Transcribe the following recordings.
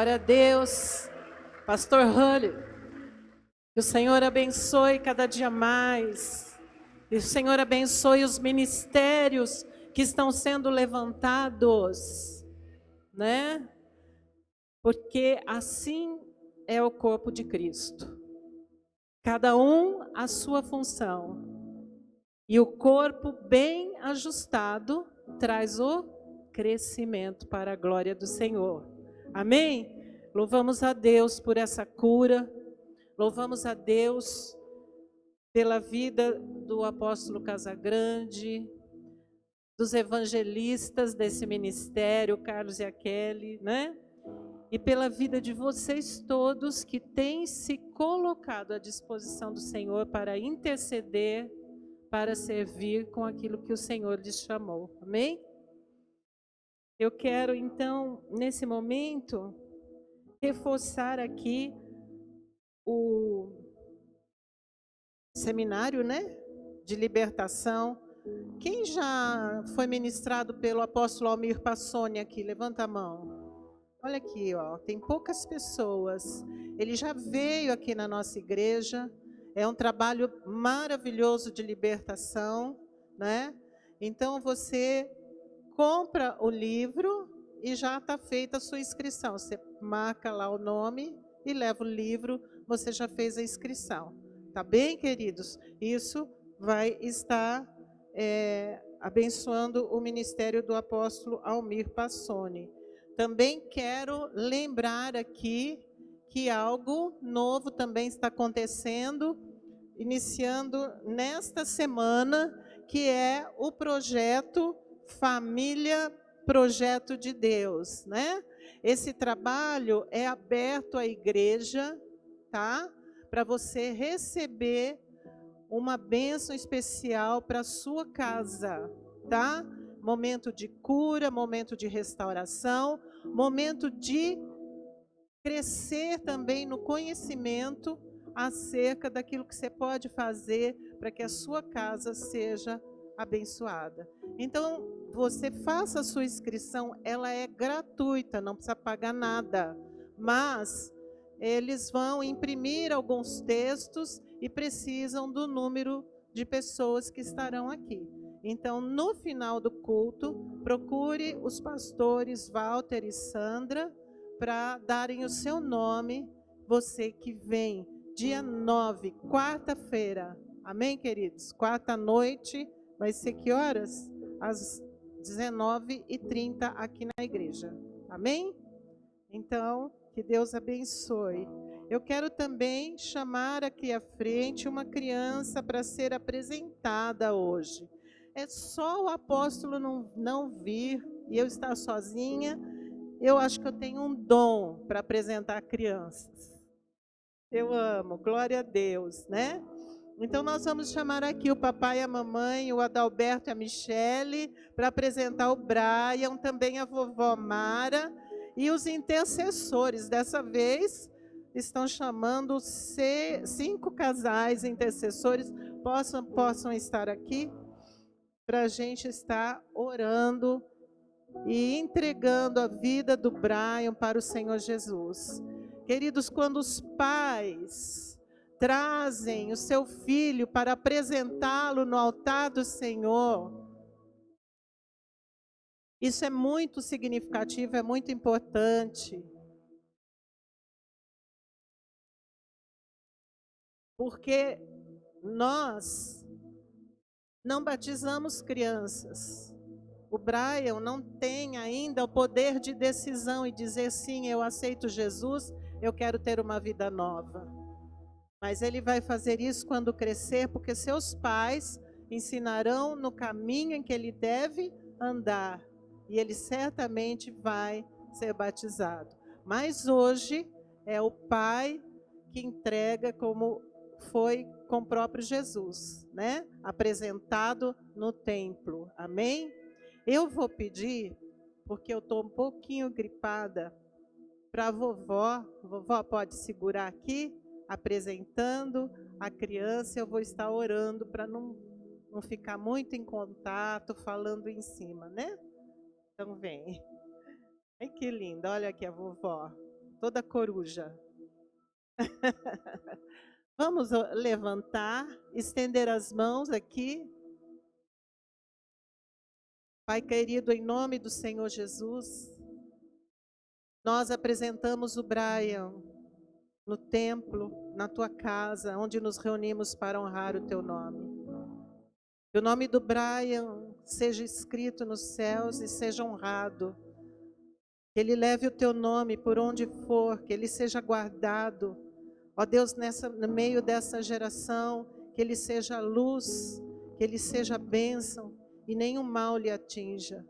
Glória a Deus. Pastor Hurley, que o Senhor abençoe cada dia mais. E o Senhor abençoe os ministérios que estão sendo levantados, né? Porque assim é o corpo de Cristo. Cada um a sua função. E o corpo bem ajustado traz o crescimento para a glória do Senhor. Amém? Louvamos a Deus por essa cura. Louvamos a Deus pela vida do apóstolo Casagrande, dos evangelistas desse ministério, Carlos e a Kelly, né? E pela vida de vocês todos que têm se colocado à disposição do Senhor para interceder, para servir com aquilo que o Senhor lhes chamou. Amém? Eu quero, então, nesse momento, reforçar aqui o seminário, né, de libertação. Quem já foi ministrado pelo apóstolo Almir Passoni aqui? Levanta a mão. Olha aqui, ó, tem poucas pessoas. Ele já veio aqui na nossa igreja. É um trabalho maravilhoso de libertação, né? Então você compra o livro e já está feita a sua inscrição. Você marca lá o nome e leva o livro, você já fez a inscrição. Tá bem, queridos? Isso vai estar abençoando o ministério do apóstolo Almir Passoni. Também quero lembrar aqui que algo novo também está acontecendo, iniciando nesta semana, que é o projeto Família Projeto de Deus, né? Esse trabalho é aberto à igreja, tá? Para você receber uma bênção especial para a sua casa, tá? Momento de cura, momento de restauração, momento de crescer também no conhecimento acerca daquilo que você pode fazer para que a sua casa seja abençoada. Então, você faça a sua inscrição, ela é gratuita, não precisa pagar nada, mas eles vão imprimir alguns textos e precisam do número de pessoas que estarão aqui. Então, no final do culto, procure os pastores Walter e Sandra para darem o seu nome, você que vem dia 9, quarta-feira. Amém, queridos? Quarta noite, vai ser que horas? Às 19h30 aqui na igreja. Amém? Então, que Deus abençoe. Eu quero também chamar aqui à frente uma criança para ser apresentada hoje. É só o apóstolo não vir e eu estar sozinha. Eu acho que eu tenho um dom para apresentar crianças. Eu amo, glória a Deus, né? Então nós vamos chamar aqui o papai e a mamãe, o Adalberto e a Michele, para apresentar o Brian, também a vovó Mara, e os intercessores. Dessa vez estão chamando 5 casais intercessores, possam estar aqui, para a gente estar orando e entregando a vida do Brian para o Senhor Jesus. Queridos, quando os pais trazem o seu filho para apresentá-lo no altar do Senhor, isso é muito significativo, é muito importante. Porque nós não batizamos crianças. O Brian não tem ainda o poder de decisão e dizer sim, eu aceito Jesus, eu quero ter uma vida nova. Mas ele vai fazer isso quando crescer, porque seus pais ensinarão no caminho em que ele deve andar. E ele certamente vai ser batizado. Mas hoje é o pai que entrega, como foi com o próprio Jesus, né? Apresentado no templo. Amém? Eu vou pedir, porque eu estou um pouquinho gripada, para a vovó. Vovó, pode segurar aqui, apresentando a criança. Eu vou estar orando para não ficar muito em contato, falando em cima, né? Então vem. Ai, que linda, olha aqui a vovó. toda coruja. Vamos levantar, estender as mãos aqui. Pai querido, em nome do Senhor Jesus, nós apresentamos o Brian no templo, na tua casa, onde nos reunimos para honrar o teu nome. Que o nome do Brian seja escrito nos céus e seja honrado. Que ele leve o teu nome por onde for, que ele seja guardado. Ó Deus, no meio dessa geração, que ele seja luz, que ele seja bênção e nenhum mal lhe atinja.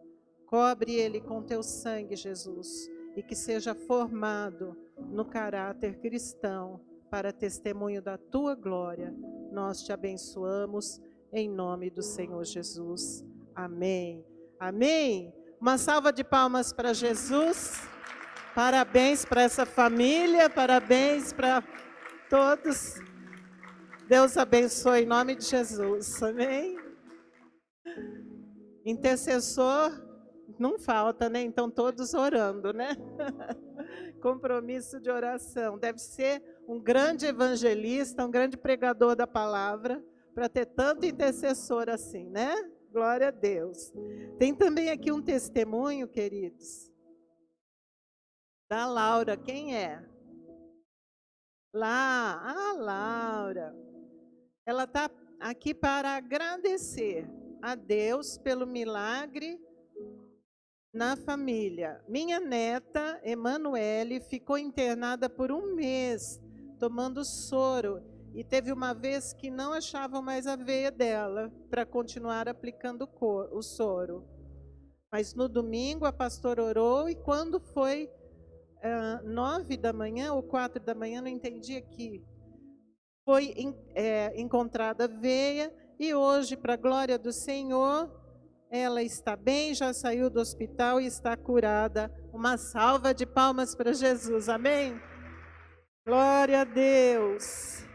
Cobre ele com teu sangue, Jesus, e que seja formado no caráter cristão para testemunho da tua glória. Nós te abençoamos em nome do Senhor Jesus. Amém. Amém. Uma salva de palmas para Jesus. Parabéns para essa família, parabéns para todos. Deus abençoe em nome de Jesus. Amém. Intercessor não falta, né? Então todos orando, né? Compromisso de oração. Deve ser um grande evangelista, um grande pregador da palavra, para ter tanto intercessor assim, né? Glória a Deus. Tem também aqui um testemunho, queridos, da Laura. Quem é? Lá, a Laura. Ela está aqui para agradecer a Deus pelo milagre na família. Minha neta, Emanuele, ficou internada por 1 mês, tomando soro. E teve uma vez que não achavam mais a veia dela para continuar aplicando o soro. Mas no domingo a pastora orou e quando foi 9 da manhã ou 4 da manhã, não entendi aqui, foi encontrada a veia e hoje, para a glória do Senhor, ela está bem, já saiu do hospital e está curada. Uma salva de palmas para Jesus, amém? Glória a Deus.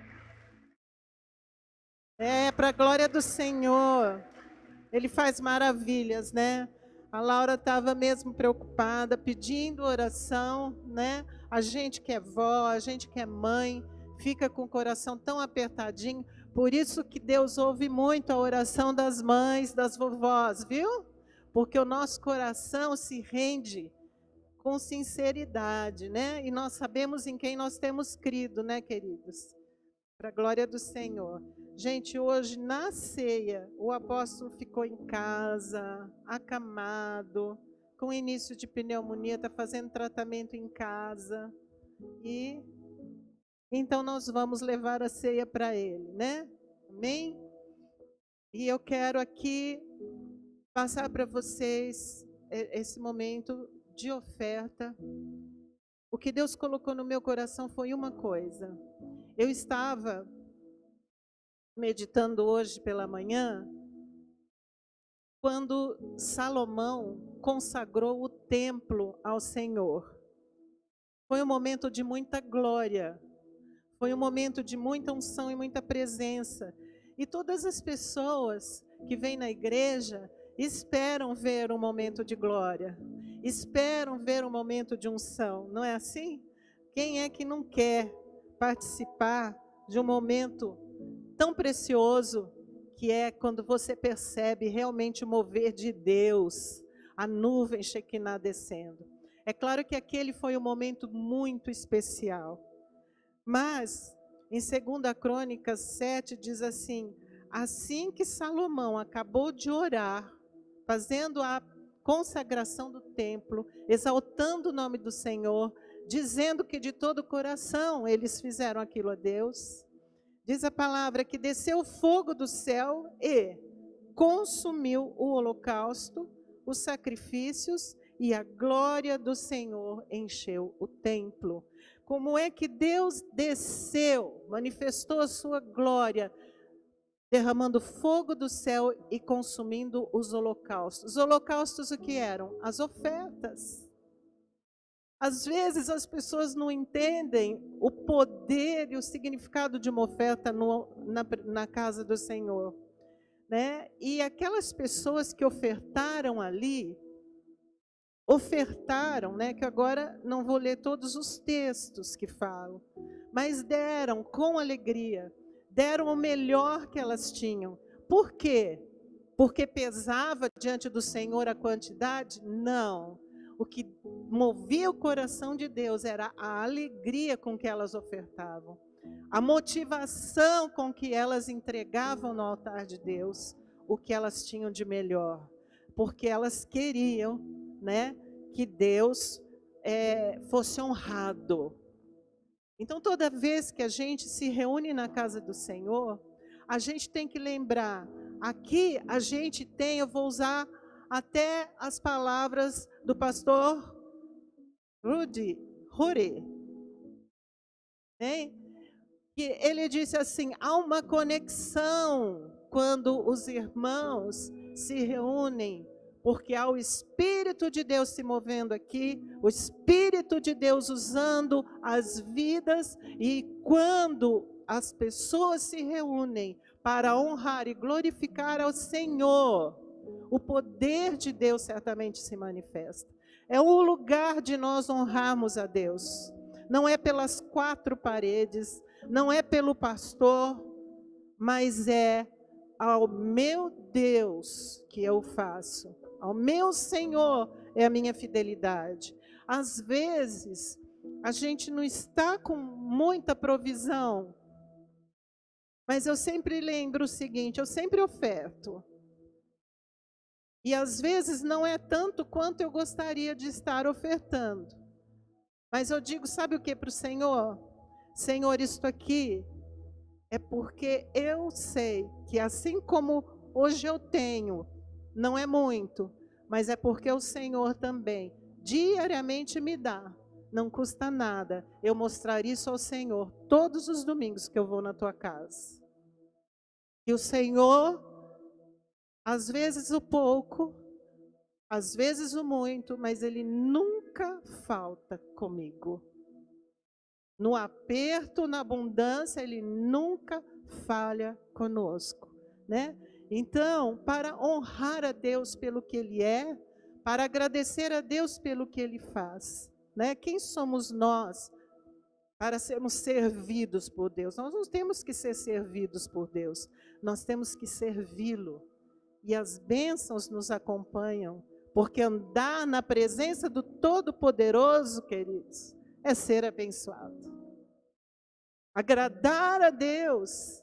Para a glória do Senhor. Ele faz maravilhas, né? A Laura estava mesmo preocupada, pedindo oração, né? A gente que é vó, a gente que é mãe, fica com o coração tão apertadinho. Por isso que Deus ouve muito a oração das mães, das vovós, viu? Porque o nosso coração se rende com sinceridade, né? E nós sabemos em quem nós temos crido, né, queridos? Para a glória do Senhor. Gente, hoje na ceia, o apóstolo ficou em casa, acamado, com início de pneumonia, está fazendo tratamento em casa. E então nós vamos levar a ceia para ele, né? Amém? E eu quero aqui passar para vocês esse momento de oferta. O que Deus colocou no meu coração foi uma coisa. Eu estava meditando hoje pela manhã, quando Salomão consagrou o templo ao Senhor. Foi um momento de muita glória, foi um momento de muita unção e muita presença. E todas as pessoas que vêm na igreja esperam ver um momento de glória, esperam ver um momento de unção, não é assim? Quem é que não quer participar de um momento tão precioso que é quando você percebe realmente o mover de Deus, a nuvem Shekinah descendo? É claro que aquele foi um momento muito especial. Mas, em 2 Crônicas 7, diz assim: assim que Salomão acabou de orar, fazendo a consagração do templo, exaltando o nome do Senhor, dizendo que de todo o coração eles fizeram aquilo a Deus, diz a palavra que desceu fogo do céu e consumiu o holocausto, os sacrifícios, e a glória do Senhor encheu o templo. Como é que Deus desceu, manifestou a sua glória, derramando fogo do céu e consumindo os holocaustos? Os holocaustos o que eram? As ofertas. Às vezes as pessoas não entendem o poder e o significado de uma oferta na casa do Senhor, né? E aquelas pessoas que ofertaram ali, ofertaram, né, que agora não vou ler todos os textos que falam, mas deram com alegria, deram o melhor que elas tinham. Por quê? Porque pesava diante do Senhor a quantidade? Não. O que movia o coração de Deus era a alegria com que elas ofertavam, a motivação com que elas entregavam no altar de Deus o que elas tinham de melhor, porque elas queriam, né, que Deus fosse honrado. Então, toda vez que a gente se reúne na casa do Senhor, a gente tem que lembrar, aqui a gente tem, eu vou usar até as palavras do pastor Rudy, né? Que ele disse assim, há uma conexão quando os irmãos se reúnem, porque há o Espírito de Deus se movendo aqui, o Espírito de Deus usando as vidas, e quando as pessoas se reúnem para honrar e glorificar ao Senhor, o poder de Deus certamente se manifesta. É o lugar de nós honrarmos a Deus. Não é pelas quatro paredes, não é pelo pastor, mas é ao meu Deus que eu faço. Ao meu Senhor é a minha fidelidade. Às vezes, a gente não está com muita provisão, mas eu sempre lembro o seguinte, eu sempre oferto. E às vezes não é tanto quanto eu gostaria de estar ofertando. Mas eu digo, sabe o que para o Senhor? Senhor, isto aqui é porque eu sei que assim como hoje eu tenho, não é muito, mas é porque o Senhor também diariamente me dá. Não custa nada eu mostrar isso ao Senhor todos os domingos que eu vou na tua casa. E o Senhor, às vezes o pouco, às vezes o muito, mas Ele nunca falta comigo. No aperto, na abundância, Ele nunca falha conosco, né? Então, para honrar a Deus pelo que Ele é, para agradecer a Deus pelo que Ele faz, né? Quem somos nós para sermos servidos por Deus? Nós não temos que ser servidos por Deus, nós temos que servi-lo. E as bênçãos nos acompanham, porque andar na presença do Todo-Poderoso, queridos, é ser abençoado. Agradar a Deus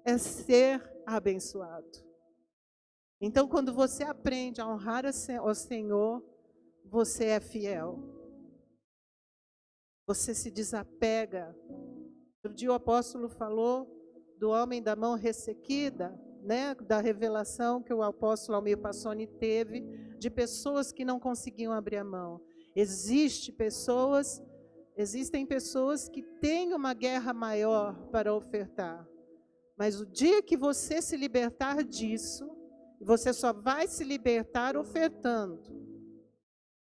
é ser abençoado. Então, quando você aprende a honrar ao Senhor, você é fiel. Você se desapega. Outro dia o apóstolo falou do homem da mão ressequida, né, da revelação que o apóstolo Almir Passoni teve de pessoas que não conseguiam abrir a mão. Existem pessoas que têm uma guerra maior para ofertar. Mas o dia que você se libertar disso, você só vai se libertar ofertando.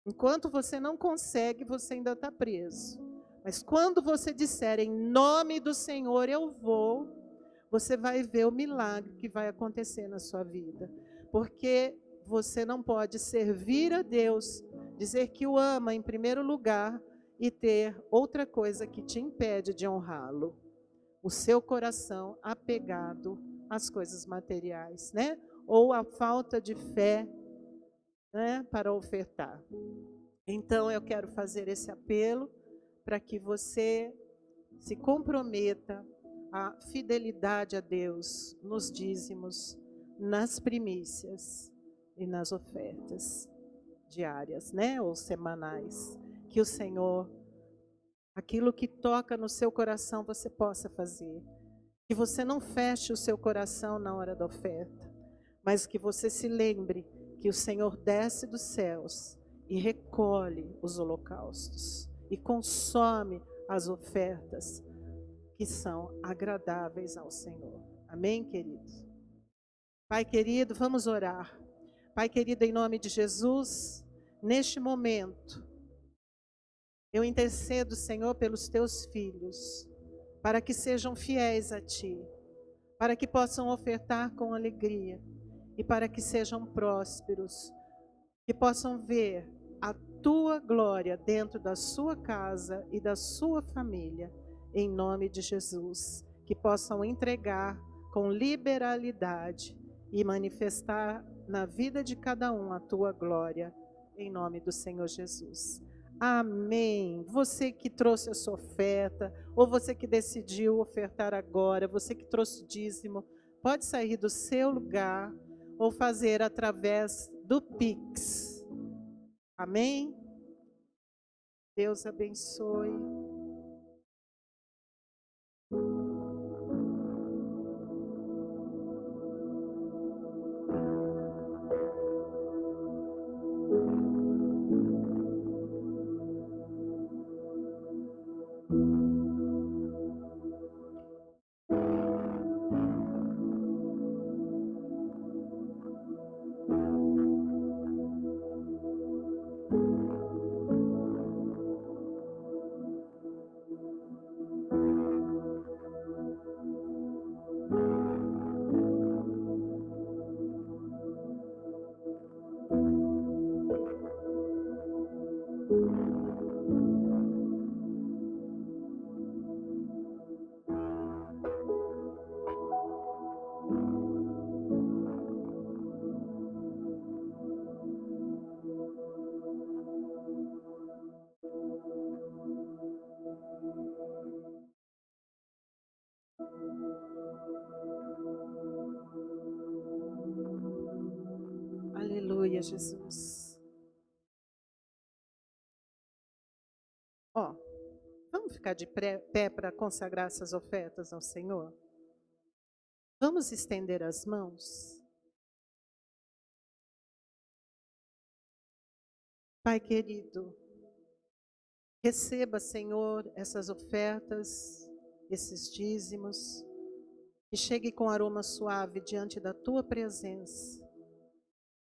Enquanto você não consegue, você ainda está preso. Mas quando você disser, em nome do Senhor eu vou, você vai ver o milagre que vai acontecer na sua vida. Porque você não pode servir a Deus, dizer que o ama em primeiro lugar e ter outra coisa que te impede de honrá-lo. O seu coração apegado às coisas materiais, né? Ou a falta de fé, né, para ofertar. Então eu quero fazer esse apelo para que você se comprometa à fidelidade a Deus nos dízimos, nas primícias e nas ofertas diárias, né, ou semanais, que o Senhor, aquilo que toca no seu coração, você possa fazer. Que você não feche o seu coração na hora da oferta, mas que você se lembre que o Senhor desce dos céus e recolhe os holocaustos e consome as ofertas que são agradáveis ao Senhor. Amém, querido? Pai querido, vamos orar. Pai querido, em nome de Jesus, neste momento, eu intercedo, Senhor, pelos teus filhos, para que sejam fiéis a Ti, para que possam ofertar com alegria e para que sejam prósperos, que possam ver a tua glória dentro da sua casa e da sua família, em nome de Jesus. Que possam entregar com liberalidade e manifestar na vida de cada um a tua glória, em nome do Senhor Jesus. Amém. Você que trouxe a sua oferta, ou você que decidiu ofertar agora, você que trouxe dízimo, pode sair do seu lugar ou fazer através do Pix. Amém? Deus abençoe. Aleluia, Jesus. Ó, vamos ficar de pé para consagrar essas ofertas ao Senhor? Vamos estender as mãos? Pai querido, receba, Senhor, essas ofertas, esses dízimos, que chegue com aroma suave diante da tua presença,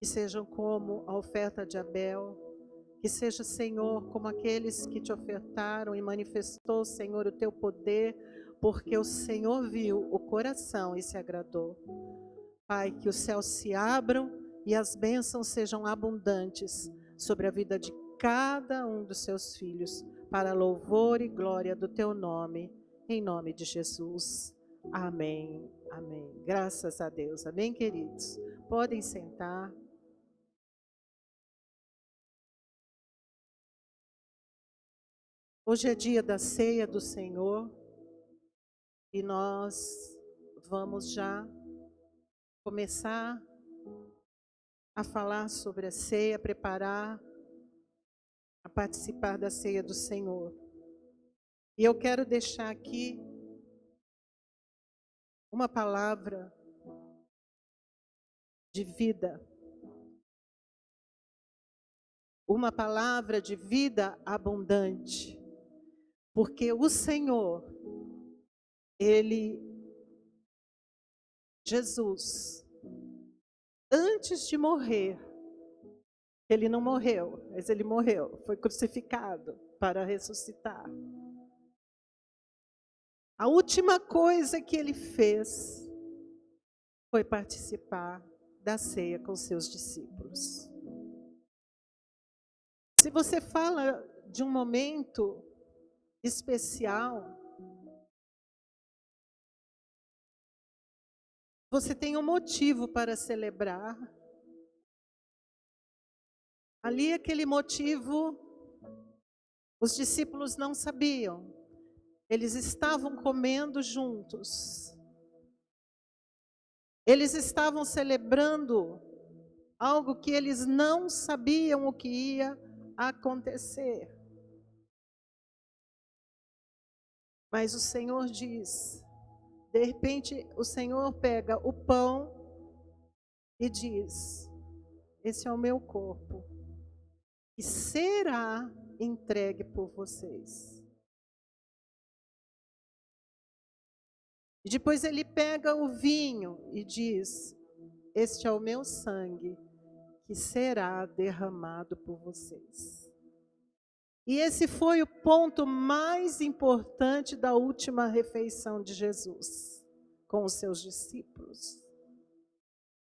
que sejam como a oferta de Abel, que seja, Senhor, como aqueles que te ofertaram e manifestou, Senhor, o teu poder, porque o Senhor viu o coração e se agradou. Pai, que os céus se abram e as bênçãos sejam abundantes sobre a vida de cada um dos seus filhos, para louvor e glória do teu nome, em nome de Jesus. Amém, amém. Graças a Deus. Amém, queridos? Podem sentar. Hoje é dia da ceia do Senhor e nós vamos já começar a falar sobre a ceia, preparar, a participar da ceia do Senhor. E eu quero deixar aqui uma palavra de vida. Uma palavra de vida abundante. Porque o Senhor, Jesus, antes de morrer, ele não morreu, mas ele morreu, foi crucificado para ressuscitar. A última coisa que ele fez foi participar da ceia com seus discípulos. Se você fala de um momento especial, você tem um motivo para celebrar. Ali, aquele motivo, os discípulos não sabiam. Eles estavam comendo juntos. Eles estavam celebrando algo que eles não sabiam o que ia acontecer. Mas o Senhor diz, de repente o Senhor pega o pão e diz: esse é o meu corpo, que será entregue por vocês. E depois ele pega o vinho e diz: este é o meu sangue, que será derramado por vocês. E esse foi o ponto mais importante da última refeição de Jesus com os seus discípulos.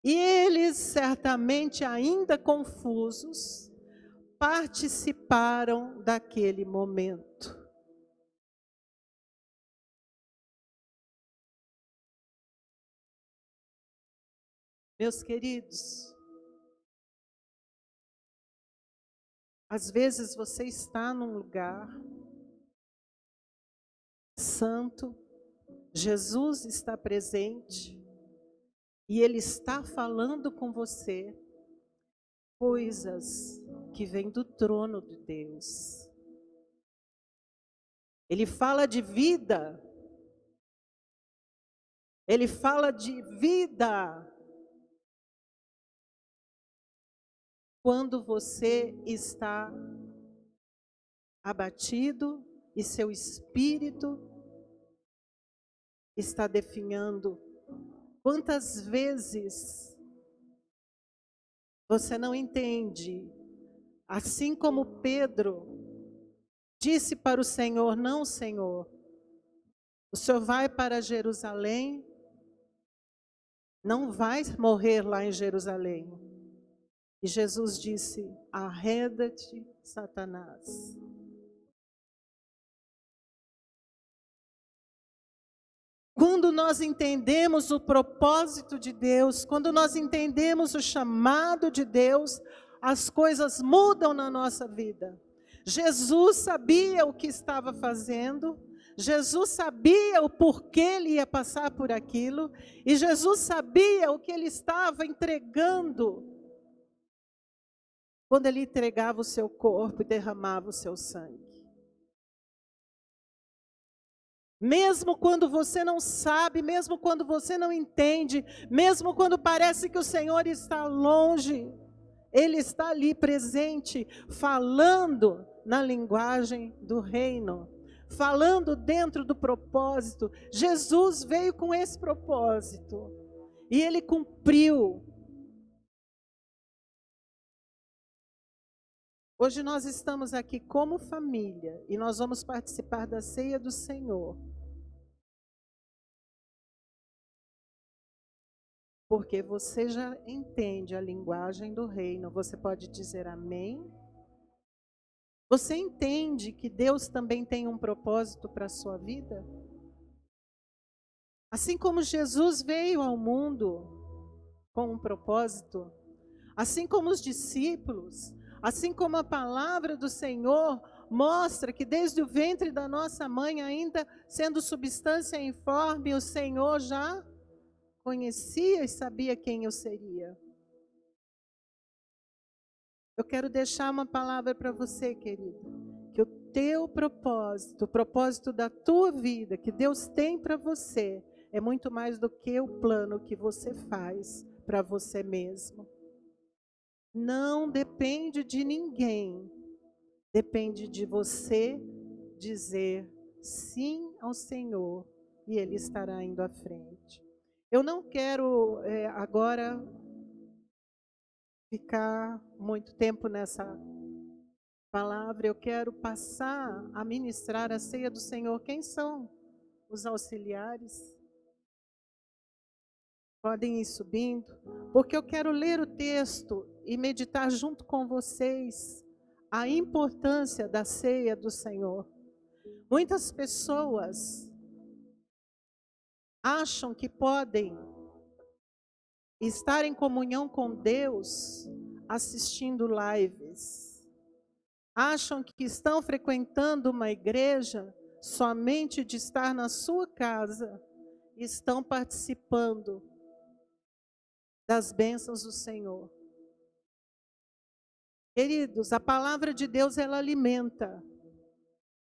E eles, certamente ainda confusos, participaram daquele momento. Meus queridos, às vezes você está num lugar santo, Jesus está presente e Ele está falando com você coisas que vêm do trono de Deus. Ele fala de vida. Ele fala de vida. Quando você está abatido e seu espírito está definhando, quantas vezes você não entende, assim como Pedro disse para o Senhor: não, Senhor, o Senhor vai para Jerusalém, não vai morrer lá em Jerusalém. E Jesus disse: arreda-te, Satanás. Quando nós entendemos o propósito de Deus, quando nós entendemos o chamado de Deus, as coisas mudam na nossa vida. Jesus sabia o que estava fazendo, Jesus sabia o porquê ele ia passar por aquilo, e Jesus sabia o que ele estava entregando quando ele entregava o seu corpo e derramava o seu sangue. Mesmo quando você não sabe, mesmo quando você não entende, mesmo quando parece que o Senhor está longe, Ele está ali presente, falando na linguagem do reino, falando dentro do propósito. Jesus veio com esse propósito e Ele cumpriu. Hoje nós estamos aqui como família e nós vamos participar da ceia do Senhor. Porque você já entende a linguagem do reino, você pode dizer amém? Você entende que Deus também tem um propósito para a sua vida? Assim como Jesus veio ao mundo com um propósito, assim como os discípulos, assim como a palavra do Senhor mostra que desde o ventre da nossa mãe, ainda sendo substância informe, o Senhor já conhecia e sabia quem eu seria. Eu quero deixar uma palavra para você, querido, que o teu propósito, o propósito da tua vida, que Deus tem para você, é muito mais do que o plano que você faz para você mesmo. Não depende de ninguém, depende de você dizer sim ao Senhor e Ele estará indo à frente. Eu não quero agora ficar muito tempo nessa palavra, eu quero passar a ministrar a ceia do Senhor. Quem são os auxiliares? Podem ir subindo, porque eu quero ler o texto e meditar junto com vocês a importância da ceia do Senhor. Muitas pessoas acham que podem estar em comunhão com Deus assistindo lives. Acham que estão frequentando uma igreja somente de estar na sua casa, estão participando das bênçãos do Senhor. Queridos, a palavra de Deus ela alimenta,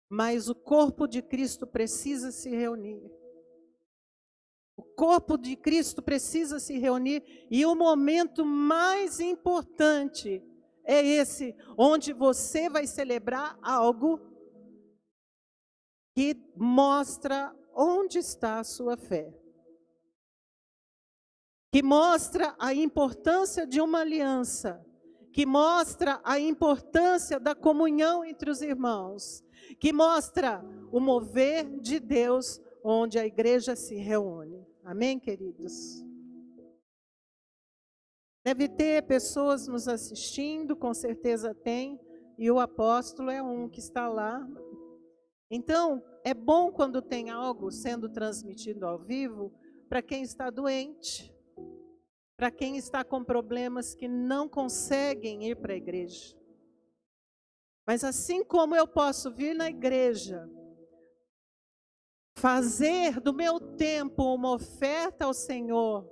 mas o corpo de Cristo precisa se reunir. O corpo de Cristo precisa se reunir e o momento mais importante é esse, onde você vai celebrar algo que mostra onde está a sua fé. Que mostra a importância de uma aliança. Que mostra a importância da comunhão entre os irmãos. Que mostra o mover de Deus onde a igreja se reúne. Amém, queridos? Deve ter pessoas nos assistindo, com certeza tem, e o apóstolo é um que está lá. Então, é bom quando tem algo sendo transmitido ao vivo para quem está doente, para quem está com problemas que não conseguem ir para a igreja. Mas assim como eu posso vir na igreja, fazer do meu tempo uma oferta ao Senhor,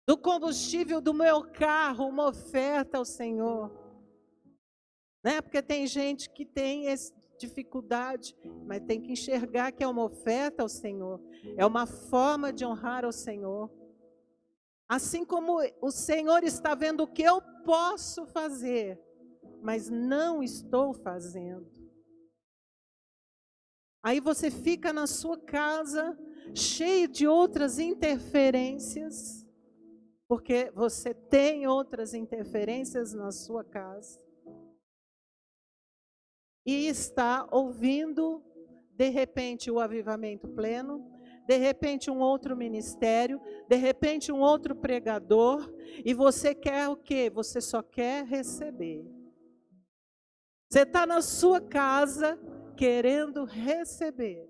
do combustível do meu carro uma oferta ao Senhor, né? Porque tem gente que tem essa dificuldade, mas tem que enxergar que é uma oferta ao Senhor, é uma forma de honrar ao Senhor. Assim como o Senhor está vendo o que eu posso fazer, mas não estou fazendo. Aí você fica na sua casa, cheio de outras interferências, porque você tem outras interferências na sua casa. E está ouvindo, de repente, o avivamento pleno, de repente um outro ministério, de repente um outro pregador, e você quer o quê? Você só quer receber. Você está na sua casa querendo receber.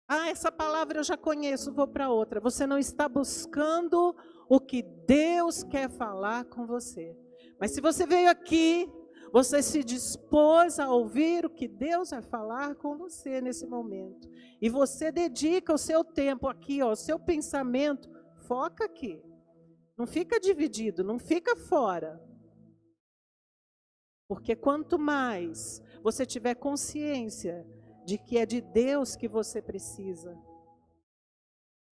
Ah, essa palavra eu já conheço, vou para outra. Você não está buscando o que Deus quer falar com você. Mas se você veio aqui, você se dispôs a ouvir o que Deus vai falar com você nesse momento. E você dedica o seu tempo aqui, ó, o seu pensamento, foca aqui. Não fica dividido, não fica fora. Porque quanto mais você tiver consciência de que é de Deus que você precisa,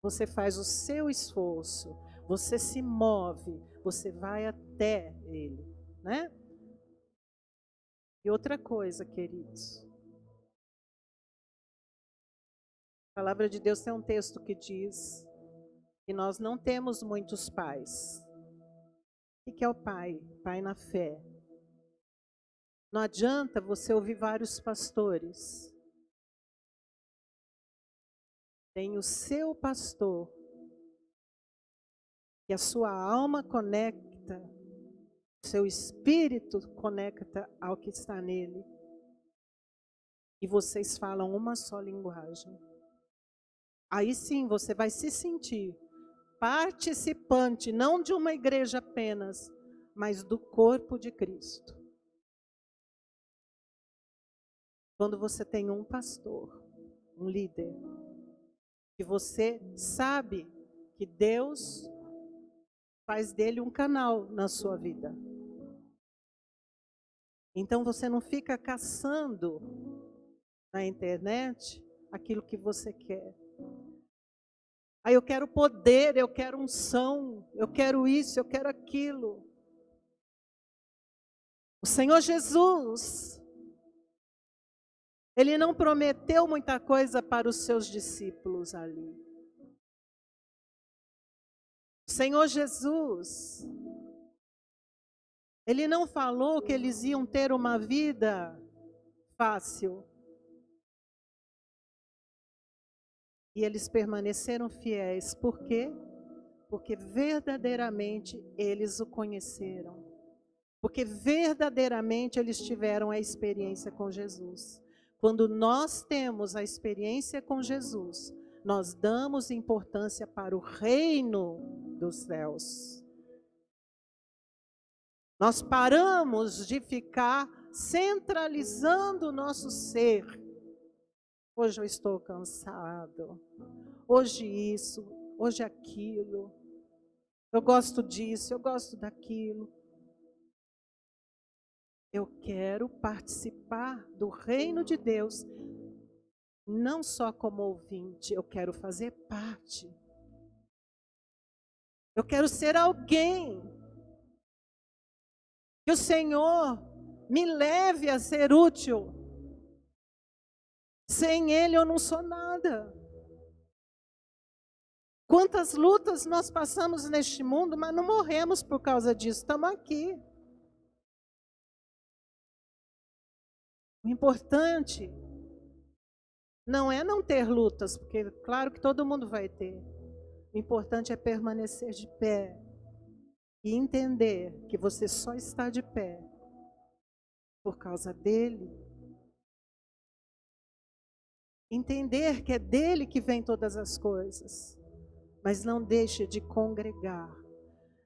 você faz o seu esforço, você se move, você vai até Ele, né? E outra coisa, queridos, a palavra de Deus tem um texto que diz que nós não temos muitos pais. O que é o pai? Pai na fé. Não adianta você ouvir vários pastores. Tem o seu pastor, que a sua alma conecta, o seu espírito conecta ao que está nele. E vocês falam uma só linguagem. Aí sim você vai se sentir participante, não de uma igreja apenas, mas do corpo de Cristo. Quando você tem um pastor, um líder, que você sabe que Deus faz dele um canal na sua vida. Então você não fica caçando na internet aquilo que você quer. Aí eu quero poder, eu quero unção, eu quero isso, eu quero aquilo. O Senhor Jesus, Ele não prometeu muita coisa para os seus discípulos ali. O Senhor Jesus, Ele não falou que eles iam ter uma vida fácil. E eles permaneceram fiéis. Por quê? Porque verdadeiramente eles o conheceram. Porque verdadeiramente eles tiveram a experiência com Jesus. Quando nós temos a experiência com Jesus, nós damos importância para o reino dos céus. Nós paramos de ficar centralizando o nosso ser. Hoje eu estou cansado. Hoje isso, hoje aquilo. Eu gosto disso, eu gosto daquilo. Eu quero participar do reino de Deus, não só como ouvinte, eu quero fazer parte. Eu quero ser alguém que o Senhor me leve a ser útil. Sem Ele eu não sou nada. Quantas lutas nós passamos neste mundo, mas não morremos por causa disso, estamos aqui. O importante não é não ter lutas, porque claro que todo mundo vai ter. O importante é permanecer de pé. e entender que você só está de pé por causa dele, entender que é dele que vem todas as coisas, mas não deixe de congregar.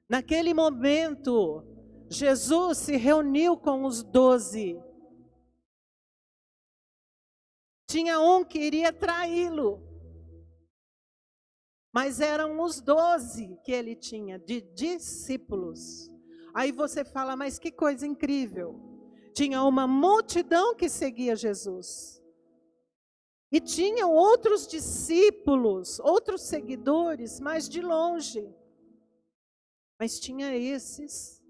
Naquele momento, Jesus se reuniu com os 12. Tinha um que iria traí-lo, mas eram os 12 que ele tinha, de discípulos. Aí você fala, mas que coisa incrível. Tinha uma multidão que seguia Jesus. E tinham outros discípulos, outros seguidores, mas de longe. Mas tinha esses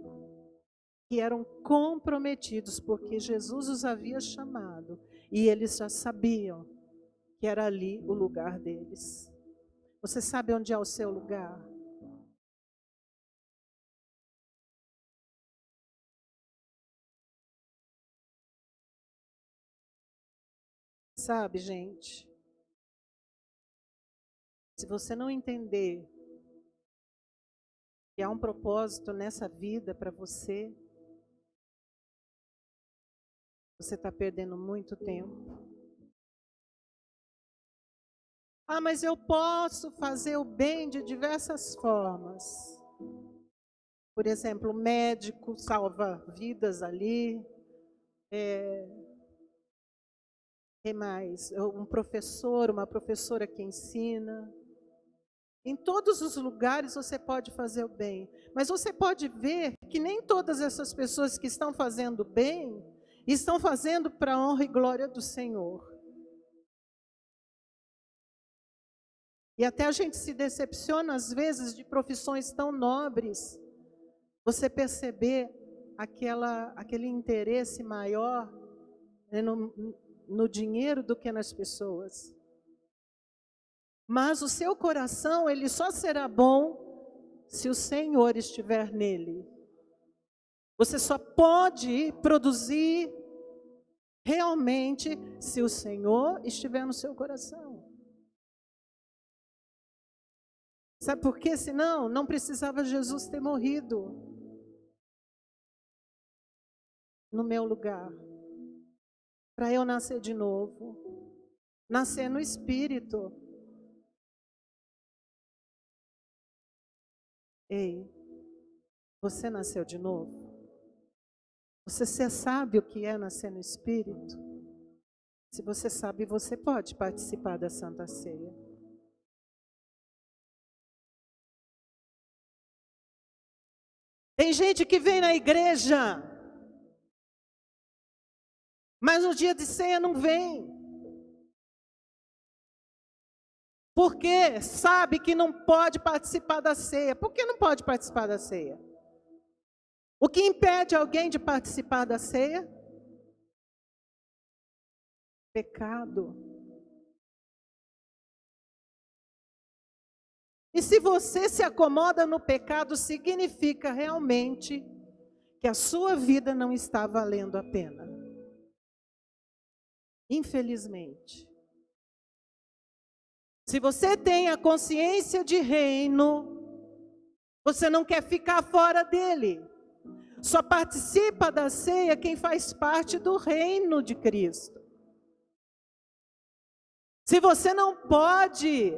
que eram comprometidos, porque Jesus os havia chamado. E eles já sabiam que era ali o lugar deles. Você sabe onde é o seu lugar? Sabe, gente? Se você não entender que há um propósito nessa vida para você, você está perdendo muito tempo. Ah, mas eu posso fazer o bem de diversas formas. Por exemplo, o médico salva vidas ali. Quem mais? Um professor, uma professora que ensina. Em todos os lugares você pode fazer o bem. Mas você pode ver que nem todas essas pessoas que estão fazendo bem, estão fazendo para a honra e glória do Senhor. E até a gente se decepciona às vezes de profissões tão nobres. Você perceber aquele interesse maior, né, no dinheiro do que nas pessoas. Mas o seu coração, ele só será bom se o Senhor estiver nele. Você só pode produzir realmente se o Senhor estiver no seu coração. Sabe por quê? Senão, não precisava Jesus ter morrido no meu lugar. Para eu nascer de novo. Nascer no Espírito. Ei, você nasceu de novo? Você sabe o que é nascer no Espírito? Se você sabe, você pode participar da Santa Ceia. Tem gente que vem na igreja, mas no dia de ceia não vem. Porque sabe que não pode participar da ceia. Por que não pode participar da ceia? O que impede alguém de participar da ceia? Pecado. E se você se acomoda no pecado, significa realmente que a sua vida não está valendo a pena. Infelizmente. Se você tem a consciência de reino, você não quer ficar fora dele. Só participa da ceia quem faz parte do reino de Cristo. Se você não pode,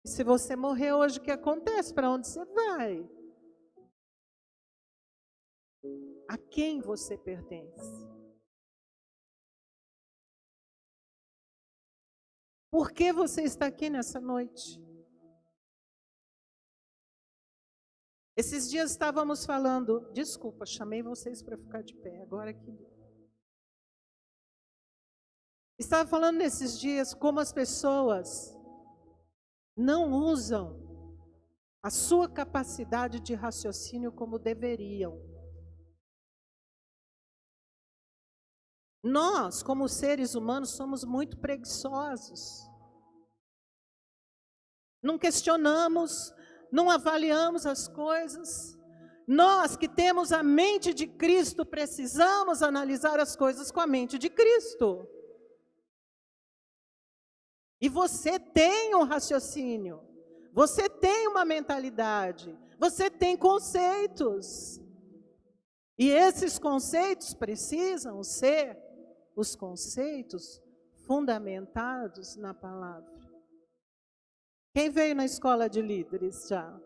se você morrer hoje, o que acontece? Para onde você vai? A quem você pertence? Por que você está aqui nessa noite? Esses dias estávamos falando, desculpa, chamei vocês para ficar de pé, agora aqui. Estava falando nesses dias como as pessoas não usam a sua capacidade de raciocínio como deveriam. Nós, como seres humanos, somos muito preguiçosos. Não questionamos, não avaliamos as coisas. Nós que temos a mente de Cristo, precisamos analisar as coisas com a mente de Cristo. E você tem um raciocínio. Você tem uma mentalidade, você tem conceitos. E esses conceitos precisam ser os conceitos fundamentados na palavra. Quem veio na escola de líderes já?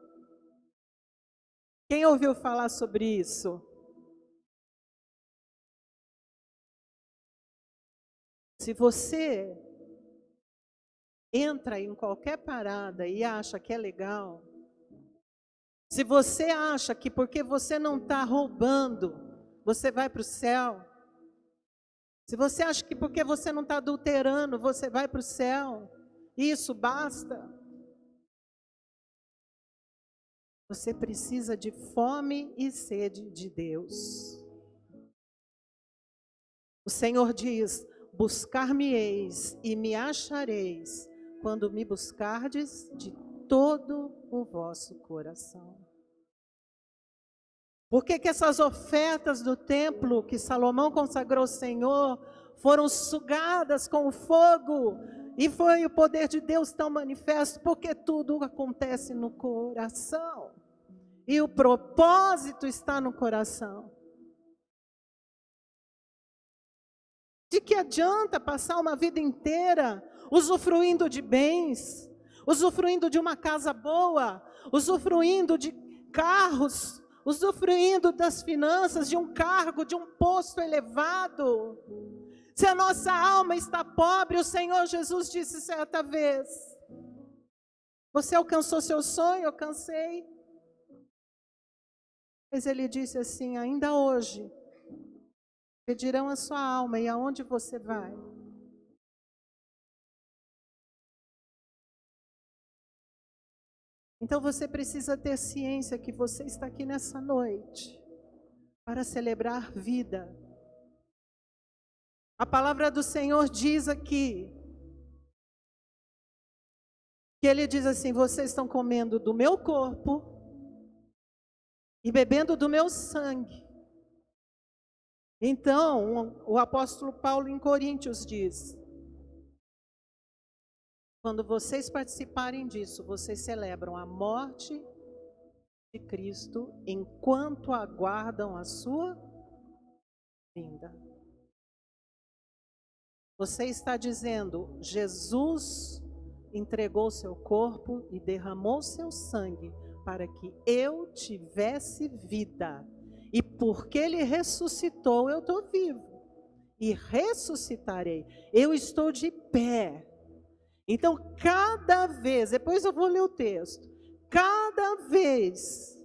Quem ouviu falar sobre isso? Se você entra em qualquer parada e acha que é legal, se você acha que porque você não está roubando, você vai para o céu, se você acha que porque você não está adulterando, você vai para o céu, isso basta. Você precisa de fome e sede de Deus. O Senhor diz: buscar-me-eis e me achareis, quando me buscardes de todo o vosso coração. Por que essas ofertas do templo que Salomão consagrou ao Senhor foram sugadas com o fogo? E foi o poder de Deus tão manifesto, porque tudo acontece no coração. E o propósito está no coração. De que adianta passar uma vida inteira usufruindo de bens, usufruindo de uma casa boa, usufruindo de carros, usufruindo das finanças, de um cargo, de um posto elevado? Se a nossa alma está pobre, o Senhor Jesus disse certa vez: você alcançou seu sonho? Eu alcancei. Mas ele disse assim: ainda hoje pedirão a sua alma, e aonde você vai? Então você precisa ter ciência que você está aqui nessa noite para celebrar vida. A palavra do Senhor diz aqui, que ele diz assim: vocês estão comendo do meu corpo e bebendo do meu sangue. Então, o apóstolo Paulo em Coríntios diz: quando vocês participarem disso, vocês celebram a morte de Cristo enquanto aguardam a sua vinda. Você está dizendo: Jesus entregou seu corpo e derramou seu sangue para que eu tivesse vida. E porque ele ressuscitou, eu estou vivo. E ressuscitarei. Eu estou de pé. Então, cada vez, depois eu vou ler o texto, cada vez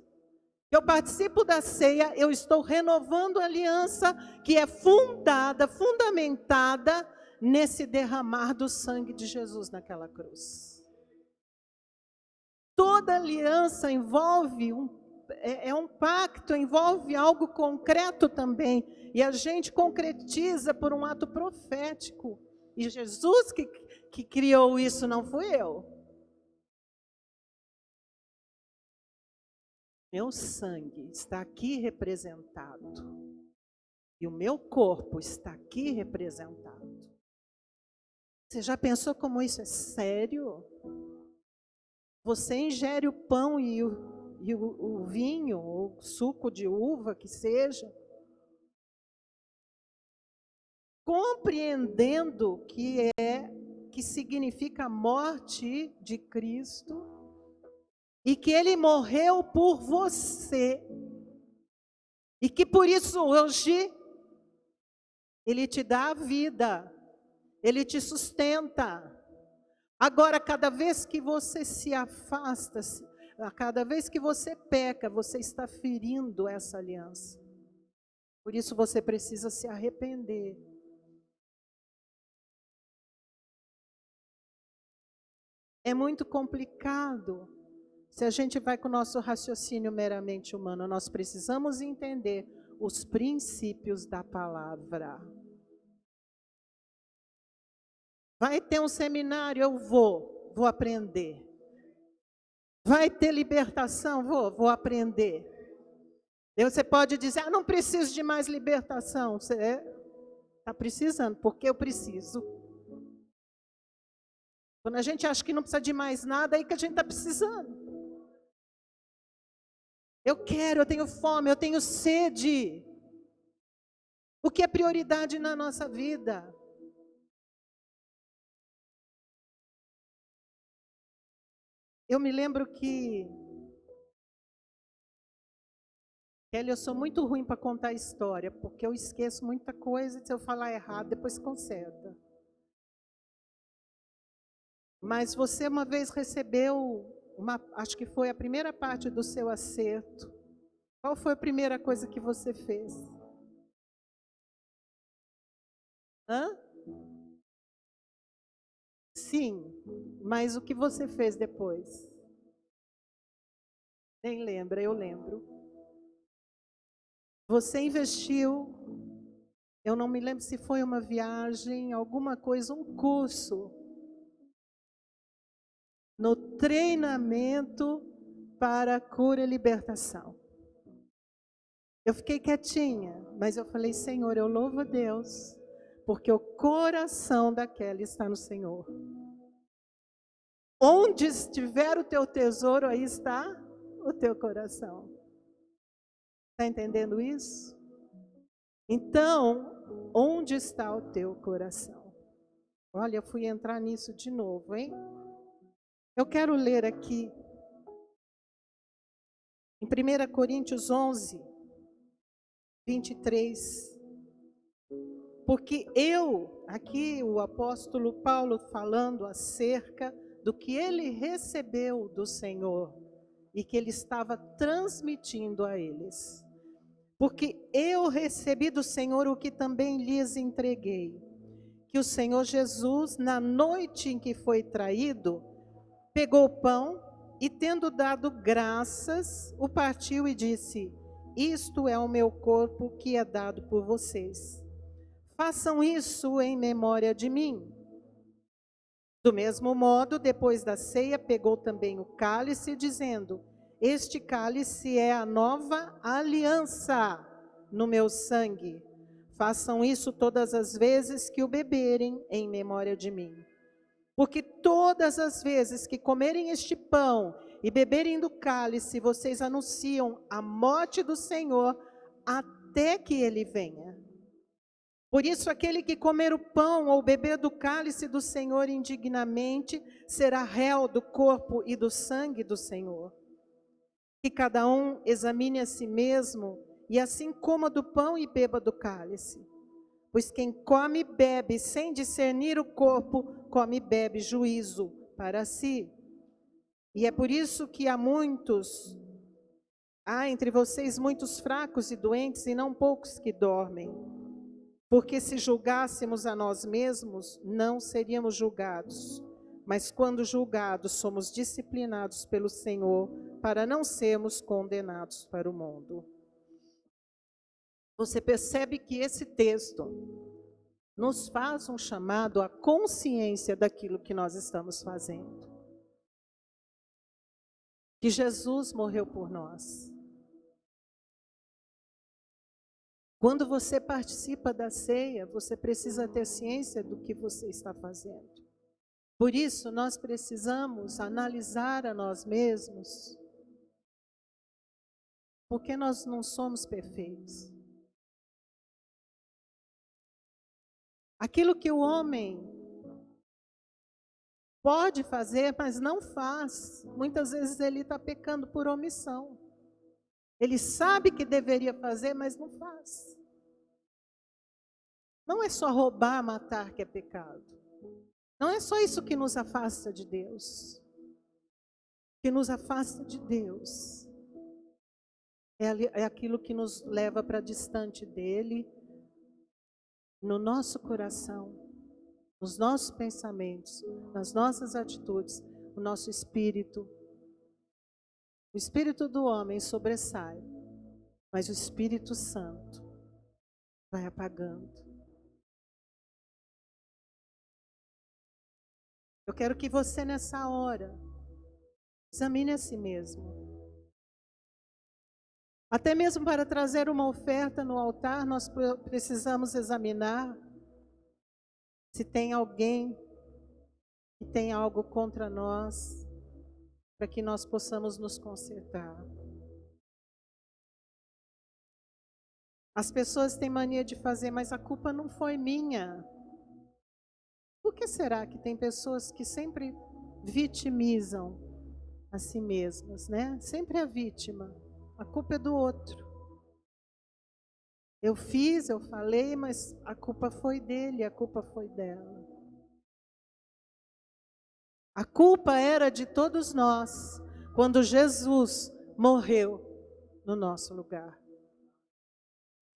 que eu participo da ceia, eu estou renovando a aliança que é fundamentada nesse derramar do sangue de Jesus naquela cruz. Toda aliança envolve um pacto, envolve algo concreto também, e a gente concretiza por um ato profético. E Jesus que criou isso, não fui eu. Meu sangue está aqui representado. E o meu corpo está aqui representado. Você já pensou como isso é sério? Você ingere o pão e o vinho, ou suco de uva, que seja, compreendendo que significa a morte de Cristo, e que Ele morreu por você, e que por isso hoje Ele te dá a vida, Ele te sustenta. Agora, cada vez que você se afasta, cada vez que você peca, você está ferindo essa aliança. Por isso você precisa se arrepender. É muito complicado se a gente vai com o nosso raciocínio meramente humano. Nós precisamos entender os princípios da palavra. Vai ter um seminário, eu vou aprender. Vai ter libertação, vou aprender. E você pode dizer: não preciso de mais libertação. Você está precisando, porque eu preciso. Quando a gente acha que não precisa de mais nada, é aí que a gente está precisando. Eu quero, eu tenho fome, eu tenho sede. O que é prioridade na nossa vida? Eu me lembro que, Kelly, eu sou muito ruim para contar história, porque eu esqueço muita coisa e se eu falar errado, depois conserta. Mas você uma vez recebeu, acho que foi a primeira parte do seu acerto. Qual foi a primeira coisa que você fez? Hã? Sim, mas o que você fez depois? Nem lembra, eu lembro. Você investiu, eu não me lembro se foi uma viagem, alguma coisa, um curso, no treinamento para cura e libertação. Eu fiquei quietinha, mas eu falei, Senhor, eu louvo a Deus, porque o coração daquela está no Senhor. Onde estiver o teu tesouro, aí está o teu coração. Está entendendo isso? Então, onde está o teu coração? Olha, eu fui entrar nisso de novo, hein? Eu quero ler aqui, em 1 Coríntios 11, 23. Porque aqui o apóstolo Paulo falando acerca do que ele recebeu do Senhor e que ele estava transmitindo a eles. Porque eu recebi do Senhor o que também lhes entreguei, que o Senhor Jesus, na noite em que foi traído, pegou o pão e, tendo dado graças, o partiu e disse: isto é o meu corpo que é dado por vocês. Façam isso em memória de mim. Do mesmo modo, depois da ceia, pegou também o cálice, dizendo: este cálice é a nova aliança no meu sangue. Façam isso todas as vezes que o beberem em memória de mim. Porque todas as vezes que comerem este pão e beberem do cálice, vocês anunciam a morte do Senhor até que ele venha. Por isso, aquele que comer o pão ou beber do cálice do Senhor indignamente, será réu do corpo e do sangue do Senhor. Que cada um examine a si mesmo, e assim coma do pão e beba do cálice. Pois quem come e bebe sem discernir o corpo, come e bebe juízo para si. E é por isso que há entre vocês muitos fracos e doentes, e não poucos que dormem. Porque se julgássemos a nós mesmos, não seríamos julgados. Mas quando julgados, somos disciplinados pelo Senhor, para não sermos condenados para o mundo. Você percebe que esse texto nos faz um chamado à consciência daquilo que nós estamos fazendo. Que Jesus morreu por nós. Quando você participa da ceia, você precisa ter ciência do que você está fazendo. Por isso, nós precisamos analisar a nós mesmos, porque nós não somos perfeitos. Aquilo que o homem pode fazer, mas não faz, muitas vezes ele está pecando por omissão. Ele sabe que deveria fazer, mas não faz. Não é só roubar, matar que é pecado. Não é só isso que nos afasta de Deus. O que nos afasta de Deus é aquilo que nos leva para distante dEle, no nosso coração, nos nossos pensamentos, nas nossas atitudes, o nosso espírito. O espírito do homem sobressai, mas o Espírito Santo vai apagando. Eu quero que você nessa hora examine a si mesmo. Até mesmo para trazer uma oferta no altar, nós precisamos examinar se tem alguém que tem algo contra nós, para que nós possamos nos consertar. As pessoas têm mania de fazer, mas a culpa não foi minha. Por que será que tem pessoas que sempre vitimizam a si mesmas, né? Sempre a vítima. A culpa é do outro. Eu fiz, eu falei, mas a culpa foi dele, a culpa foi dela. A culpa era de todos nós, quando Jesus morreu no nosso lugar.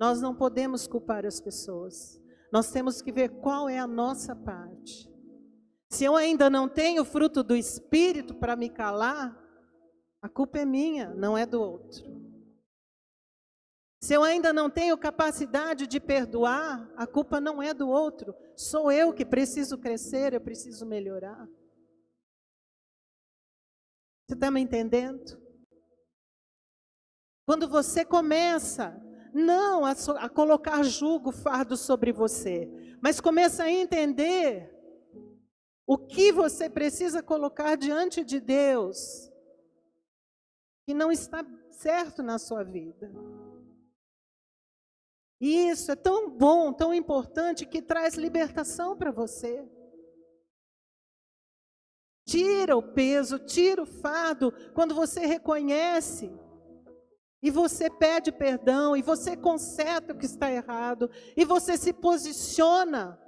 Nós não podemos culpar as pessoas. Nós temos que ver qual é a nossa parte. Se eu ainda não tenho fruto do Espírito para me calar, a culpa é minha, não é do outro. Se eu ainda não tenho capacidade de perdoar, a culpa não é do outro. Sou eu que preciso crescer, eu preciso melhorar. Você está me entendendo? Quando você começa, não a colocar jugo, fardo sobre você, mas começa a entender o que você precisa colocar diante de Deus, que não está certo na sua vida. E isso é tão bom, tão importante, que traz libertação para você. Tira o peso, tira o fardo, quando você reconhece, e você pede perdão, e você conserta o que está errado, e você se posiciona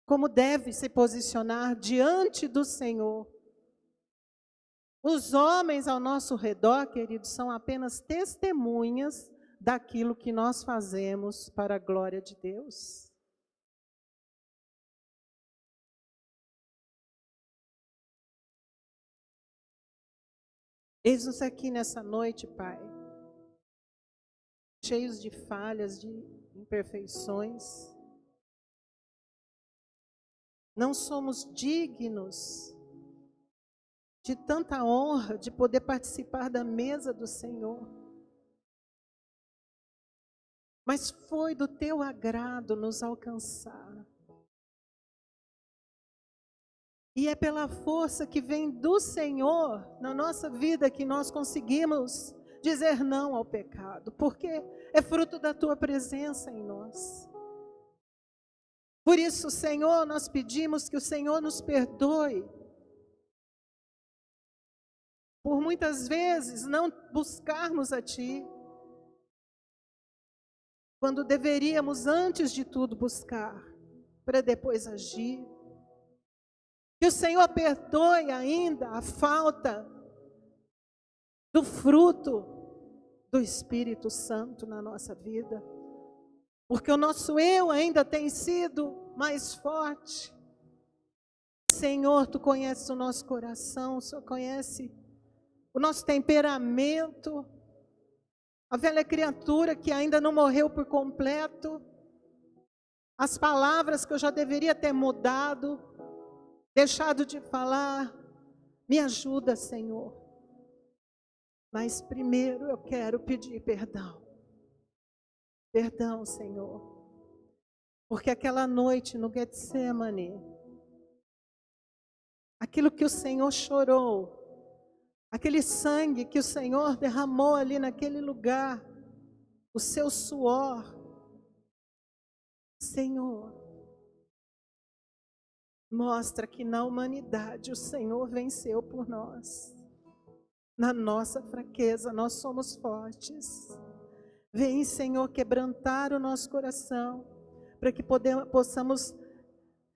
como deve se posicionar diante do Senhor. Os homens ao nosso redor, queridos, são apenas testemunhas daquilo que nós fazemos para a glória de Deus. Eis-nos aqui nessa noite, Pai, cheios de falhas, de imperfeições. Não somos dignos de tanta honra, de poder participar da mesa do Senhor. Mas foi do teu agrado nos alcançar. E é pela força que vem do Senhor na nossa vida que nós conseguimos dizer não ao pecado, porque é fruto da tua presença em nós. Por isso, Senhor, nós pedimos que o Senhor nos perdoe por muitas vezes não buscarmos a Ti, quando deveríamos antes de tudo buscar, para depois agir. Que o Senhor perdoe ainda a falta do fruto do Espírito Santo na nossa vida, porque o nosso eu ainda tem sido mais forte. Senhor, Tu conheces o nosso coração, o Senhor conhece o nosso temperamento, a velha criatura que ainda não morreu por completo, as palavras que eu já deveria ter mudado, deixado de falar. Me ajuda, Senhor. Mas primeiro eu quero pedir perdão. Perdão, Senhor. Porque aquela noite no Getsemane, aquilo que o Senhor chorou, aquele sangue que o Senhor derramou ali naquele lugar, o seu suor, Senhor, mostra que na humanidade o Senhor venceu por nós. Na nossa fraqueza nós somos fortes. Vem, Senhor, quebrantar o nosso coração, para que possamos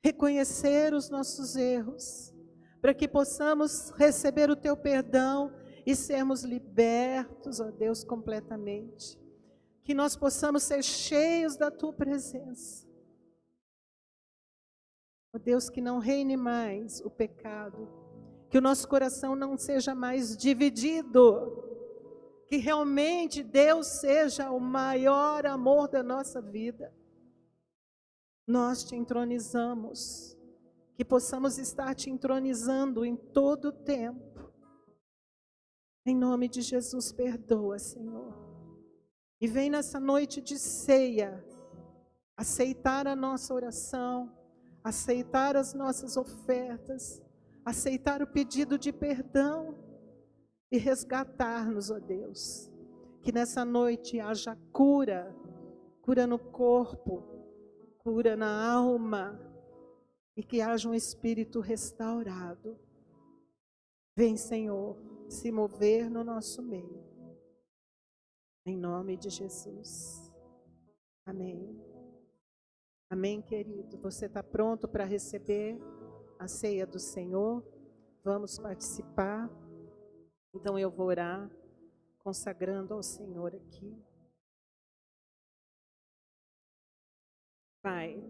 reconhecer os nossos erros, para que possamos receber o Teu perdão e sermos libertos, ó Deus, completamente. Que nós possamos ser cheios da Tua presença. Ó Deus, que não reine mais o pecado, que o nosso coração não seja mais dividido, que realmente Deus seja o maior amor da nossa vida. Nós Te entronizamos, que possamos estar Te entronizando em todo o tempo. Em nome de Jesus, perdoa, Senhor. E vem nessa noite de ceia, aceitar a nossa oração, aceitar as nossas ofertas, aceitar o pedido de perdão e resgatar-nos, ó Deus. Que nessa noite haja cura, cura no corpo, cura na alma, e que haja um espírito restaurado. Vem, Senhor, se mover no nosso meio. Em nome de Jesus. Amém. Amém, querido. Você está pronto para receber a ceia do Senhor? Vamos participar. Então eu vou orar, consagrando ao Senhor aqui. Pai,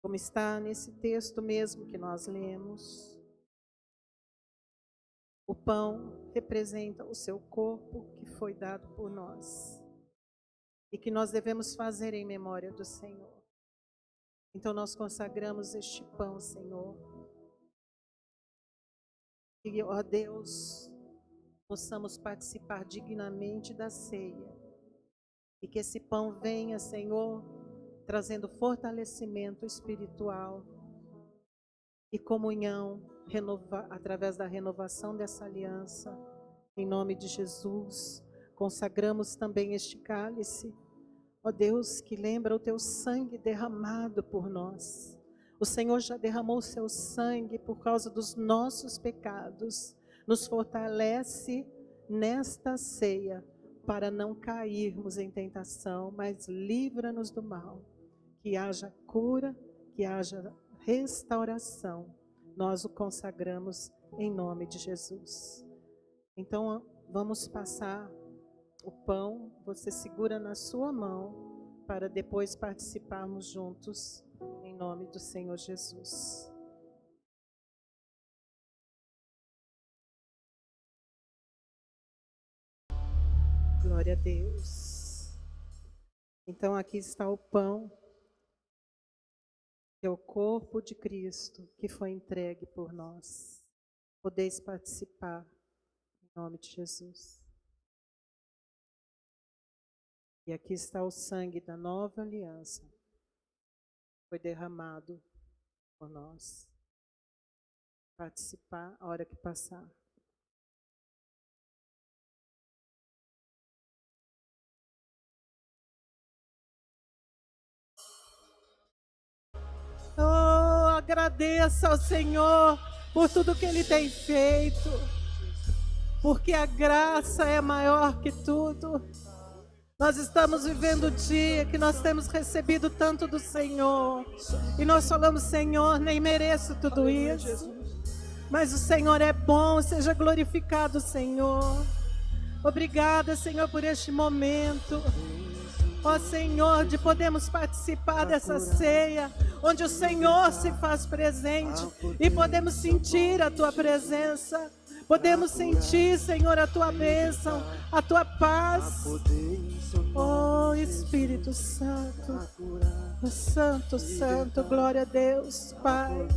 como está nesse texto mesmo que nós lemos, o pão representa o seu corpo que foi dado por nós e que nós devemos fazer em memória do Senhor. Então nós consagramos este pão, Senhor, e, ó Deus, possamos participar dignamente da ceia e que esse pão venha, Senhor, trazendo fortalecimento espiritual e comunhão através da renovação dessa aliança. Em nome de Jesus, consagramos também este cálice, ó Deus, que lembra o teu sangue derramado por nós. O Senhor já derramou o seu sangue por causa dos nossos pecados. Nos fortalece nesta ceia para não cairmos em tentação, mas livra-nos do mal. Que haja cura, que haja restauração. Nós o consagramos em nome de Jesus. Então, vamos passar o pão. Você segura na sua mão para depois participarmos juntos em nome do Senhor Jesus. Glória a Deus. Então, aqui está o pão, que é o corpo de Cristo que foi entregue por nós. Podeis participar em nome de Jesus. E aqui está o sangue da nova aliança, que foi derramado por nós. Participar a hora que passar. Oh, agradeça ao Senhor por tudo que Ele tem feito, porque a graça é maior que tudo. Nós estamos vivendo o dia que nós temos recebido tanto do Senhor, e nós falamos: Senhor, nem mereço tudo isso, mas o Senhor é bom, seja glorificado, Senhor. Obrigada, Senhor, por este momento. Ó Senhor, de podermos participar dessa ceia, onde o Senhor se faz presente e podemos sentir a Tua presença, podemos sentir, Senhor, a Tua bênção, a Tua paz. Oh Espírito Santo, Santo, Santo, glória a Deus, Pai,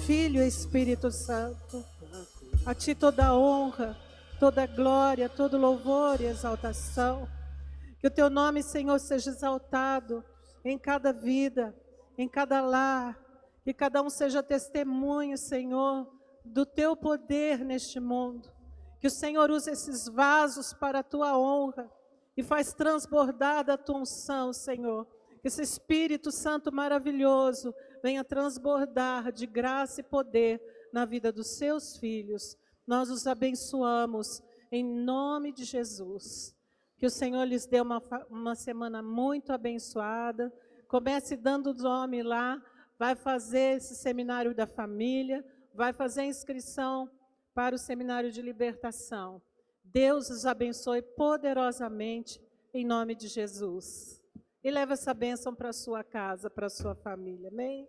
Filho e Espírito Santo. A Ti toda a honra, toda a glória, todo louvor e exaltação. Que o Teu nome, Senhor, seja exaltado em cada vida, em cada lar. Que cada um seja testemunho, Senhor, do Teu poder neste mundo. Que o Senhor use esses vasos para a Tua honra e faz transbordar da Tua unção, Senhor. Que esse Espírito Santo maravilhoso venha transbordar de graça e poder na vida dos Seus filhos. Nós os abençoamos em nome de Jesus. Que o Senhor lhes dê uma semana muito abençoada. Comece dando o nome lá, vai fazer esse seminário da família, vai fazer a inscrição para o seminário de libertação. Deus os abençoe poderosamente, em nome de Jesus. E leve essa bênção para a sua casa, para a sua família. Amém?